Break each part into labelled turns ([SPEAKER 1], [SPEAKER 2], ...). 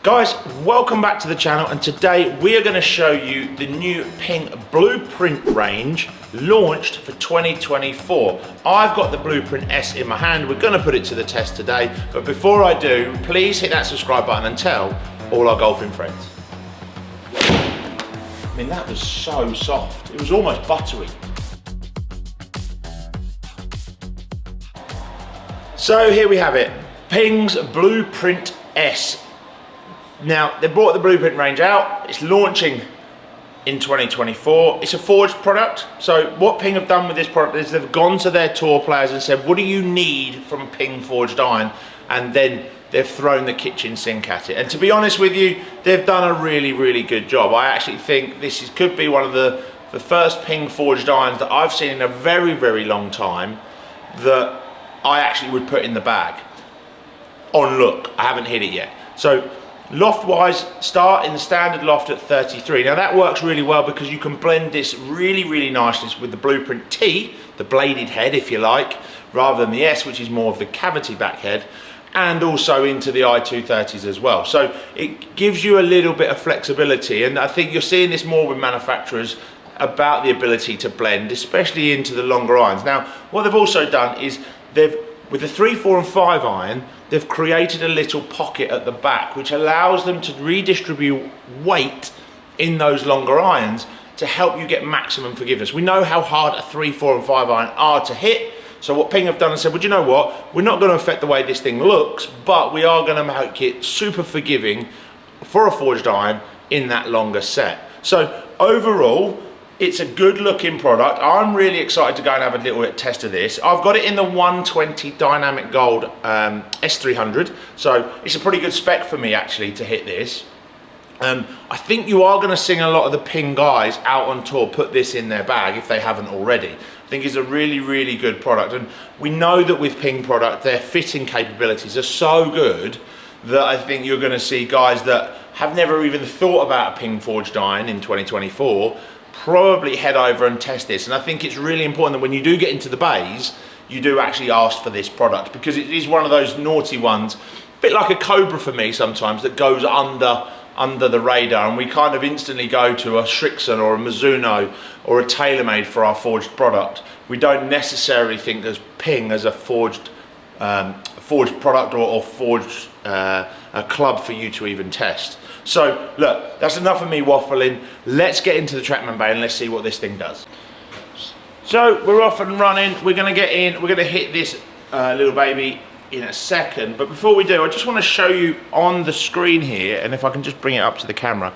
[SPEAKER 1] Guys, welcome back to the channel, and today we are going to show you the new Ping Blueprint range launched for 2024. I've got the Blueprint S in my hand. We're going to put it to the test today, but before I do, please hit that subscribe button and tell all our golfing friends. I mean, that was so soft. It was almost buttery. So here we have it, Ping's Blueprint S. Now, they brought the Blueprint range out. It's launching in 2024. It's a forged product. So what Ping have done with this product is they've gone to their tour players and said, what do you need from a Ping forged iron? And then they've thrown the kitchen sink at it. And to be honest with you, they've done a really, really good job. I actually think this could be one of the first Ping forged irons that I've seen in a very, very long time that I actually would put in the bag. On look, I haven't hit it yet. So loft wise, start in the standard loft at 33. Now that works really well because you can blend this really, really nicely with the Blueprint T, the bladed head if you like, rather than the S, which is more of the cavity back head, and also into the I230s as well. So it gives you a little bit of flexibility, and I think you're seeing this more with manufacturers about the ability to blend, especially into the longer irons. Now, what they've also done is with the 3, 4 and 5 iron, they've created a little pocket at the back which allows them to redistribute weight in those longer irons to help you get maximum forgiveness. We know how hard a 3, 4 and 5 iron are to hit, so what Ping have done is said, well, you know what, we're not going to affect the way this thing looks, but we are going to make it super forgiving for a forged iron in that longer set. So overall, it's a good looking product. I'm really excited to go and have a little test of this. I've got it in the 120 Dynamic Gold S300, so it's a pretty good spec for me actually to hit this. I think you are going to see a lot of the Ping guys out on tour put this in their bag if they haven't already. I think it's a really, really good product, and we know that with Ping product, their fitting capabilities are so good that I think you're going to see guys that have never even thought about a Ping forged iron in 2024 probably head over and test this. And I think it's really important that when you do get into the bays, you do actually ask for this product, because it is one of those naughty ones, a bit like a Cobra for me sometimes, that goes under the radar, and we kind of instantly go to a Shrixon or a Mizuno or a TaylorMade for our forged product. We don't necessarily think there's Ping as a forged product or forged a club for you to even test. So look, that's enough of me waffling. Let's get into the TrackMan Bay and let's see what this thing does. So we're off and running. We're going to get in. We're going to hit this little baby in a second. But before we do, I just want to show you on the screen here, and if I can just bring it up to the camera.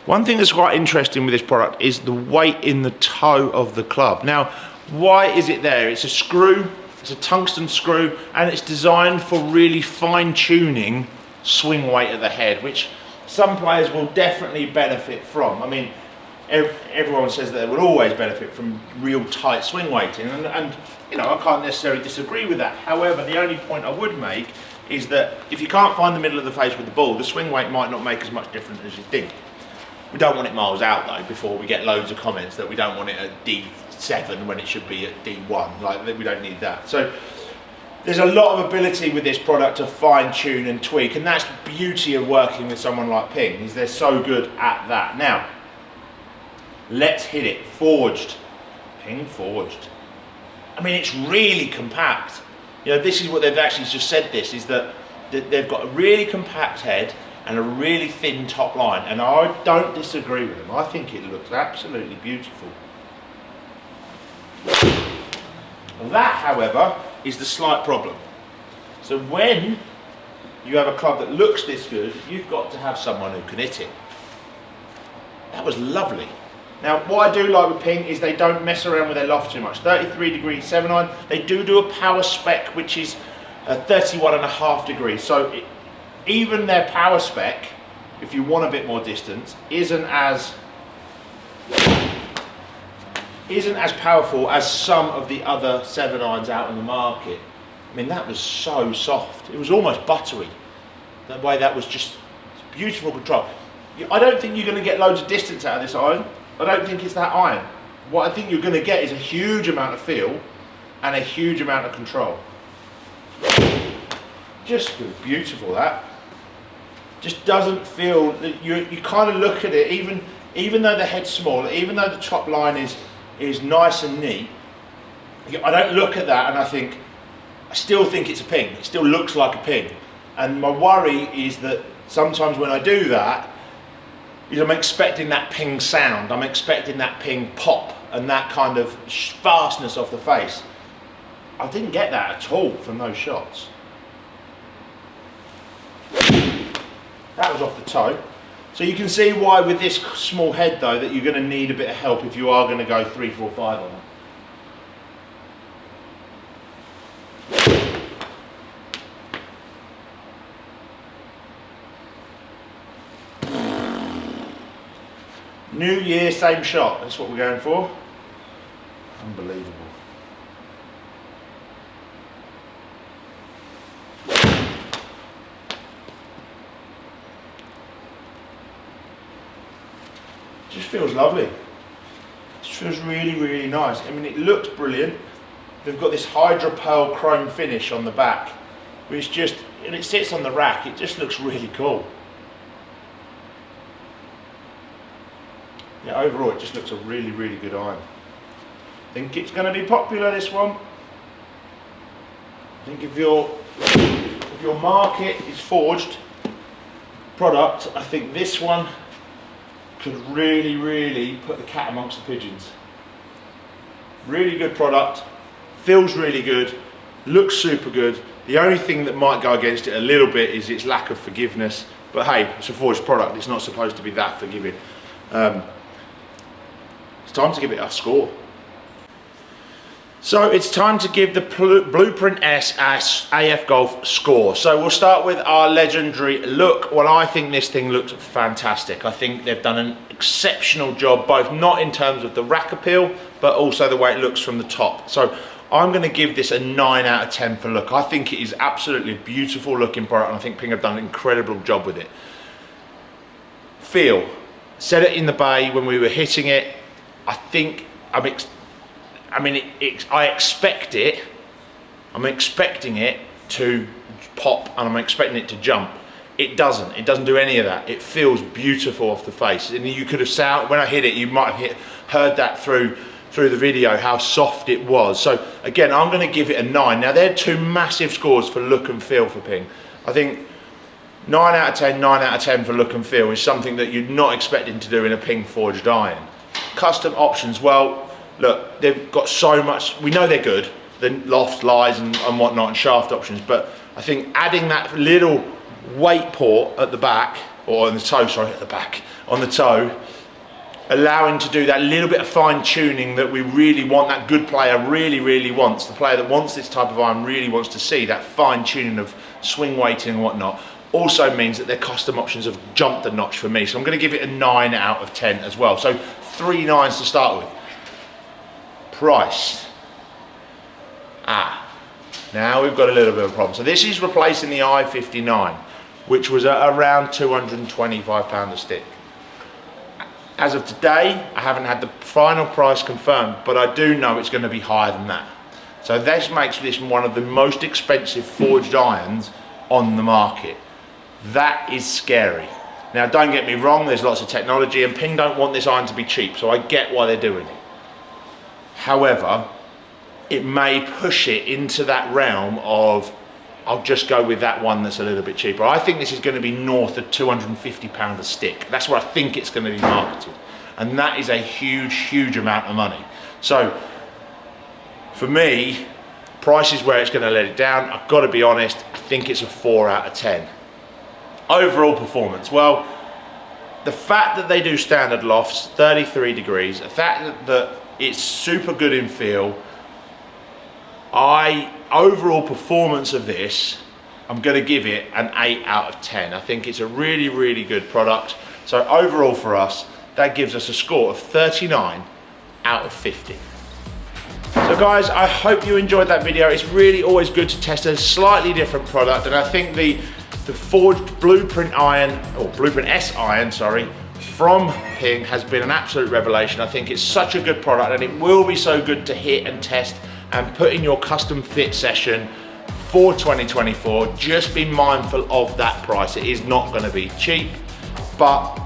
[SPEAKER 1] One thing that's quite interesting with this product is the weight in the toe of the club. Now, why is it there? It's a screw. It's a tungsten screw, and it's designed for really fine-tuning swing weight at the head, which some players will definitely benefit from. I mean, everyone says that they would always benefit from real tight swing weighting, and you know, I can't necessarily disagree with that. However, the only point I would make is that if you can't find the middle of the face with the ball, the swing weight might not make as much difference as you think. We don't want it miles out though, before we get loads of comments that we don't want it at D7 when it should be at D1. Like, we don't need that. So there's a lot of ability with this product to fine tune and tweak, and that's the beauty of working with someone like Ping, is they're so good at that. Now, let's hit it. Forged. Ping forged. I mean, it's really compact. You know, this is what they've actually just said, this, is that they've got a really compact head and a really thin top line, and I don't disagree with them. I think it looks absolutely beautiful. That, however, is the slight problem. So when you have a club that looks this good, you've got to have someone who can hit it. That was lovely. Now, what I do like with Ping is they don't mess around with their loft too much. 33 degree 7 iron. They do a power spec which is 31.5 degrees. So even their power spec, if you want a bit more distance, isn't as powerful as some of the other 7 irons out in the market. I mean, that was so soft. It was almost buttery. That way, that was just beautiful control. I don't think you're going to get loads of distance out of this iron. I don't think it's that iron. What I think you're going to get is a huge amount of feel and a huge amount of control. Just beautiful, that. just doesn't feel that you kind of look at it, even though the head's small, even though the top line is nice and neat, I don't look at that and I still think it's a ping. It still looks like a ping. And my worry is that sometimes when I do that, I'm expecting that ping sound, I'm expecting that ping pop and that kind of fastness off the face. I didn't get that at all from those shots. That was off the toe. So you can see why with this small head though that you're going to need a bit of help if you are going to go 3, 4, 5 on it. New year, same shot. That's what we're going for. Unbelievable. Just feels lovely. Just feels really, really nice. I mean, it looks brilliant. They've got this hydropearl chrome finish on the back, which just, and it sits on the rack. It just looks really cool. Yeah, overall it just looks a really, really good iron. I think it's going to be popular, this one. I think if your market is forged product, I think this one could really, really put the cat amongst the pigeons. Really good product, feels really good, looks super good. The only thing that might go against it a little bit is its lack of forgiveness, but hey, it's a forged product, it's not supposed to be that forgiving. It's time to give it a score. So it's time to give the Blueprint S AF Golf score. So we'll start with our legendary look. Well, I think this thing looks fantastic. I think they've done an exceptional job, both not in terms of the rack appeal, but also the way it looks from the top. So I'm going to give this a 9 out of 10 for look. I think it is absolutely a beautiful looking product, and I think Ping have done an incredible job with it. Feel. Said it in the bay when we were hitting it. I think I expect it. I'm expecting it to pop and I'm expecting it to jump. It doesn't. It doesn't do any of that. It feels beautiful off the face. And you could have sound when I hit it. You might have heard that through the video how soft it was. So again, I'm going to give it a 9. Now they're two massive scores for look and feel for Ping. I think 9 out of 10, 9 out of 10 for look and feel is something that you're not expecting to do in a Ping forged iron. Custom options, well, look, they've got so much. We know they're good, the lofts, lies and whatnot, and shaft options, but I think adding that little weight port at the back, or on the toe, sorry, at the back, on the toe, allowing to do that little bit of fine tuning that we really want, that good player really, really wants, the player that wants this type of iron really wants to see, that fine tuning of swing weighting and whatnot, also means that their custom options have jumped a notch for me. So I'm going to give it a 9 out of 10 as well. So 3 9s to start with. Price. Now we've got a little bit of a problem. So this is replacing the I-59, which was around £225 a stick. As of today, I haven't had the final price confirmed, but I do know it's going to be higher than that. So this makes this one of the most expensive forged irons on the market. That is scary. Now don't get me wrong, there's lots of technology and Ping don't want this iron to be cheap, so I get why they're doing it. However, it may push it into that realm of, I'll just go with that one that's a little bit cheaper. I think this is going to be north of £250 a stick. That's what I think it's going to be marketed. And that is a huge, huge amount of money. So for me, price is where it's going to let it down. I've got to be honest, I think it's a 4 out of 10. Overall performance, well, the fact that they do standard lofts, 33 degrees, the fact that it's super good in feel, overall performance of this, I'm going to give it an 8 out of 10. I think it's a really, really good product. So overall for us, that gives us a score of 39 out of 50. So guys, I hope you enjoyed that video. It's really always good to test a slightly different product, and I think the forged Blueprint iron, or Blueprint S iron, sorry, from Ping has been an absolute revelation. I think it's such a good product, and it will be so good to hit and test and put in your custom fit session for 2024. Just be mindful of that price. It is not going to be cheap, but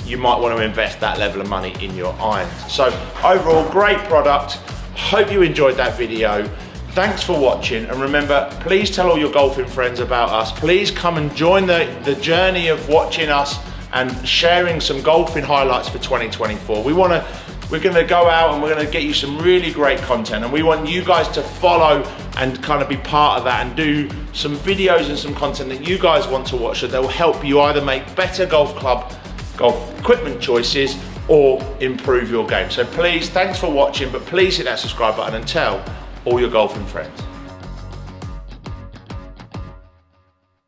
[SPEAKER 1] you might want to invest that level of money in your irons. So overall, great product. Hope you enjoyed that video. Thanks for watching, and remember, please tell all your golfing friends about us. Please come and join the journey of watching us and sharing some golfing highlights for 2024. We're gonna go out and we're gonna get you some really great content, and we want you guys to follow and kind of be part of that and do some videos and some content that you guys want to watch that will help you either make better golf equipment choices or improve your game. So please, thanks for watching, but please hit that subscribe button and tell all your golfing friends.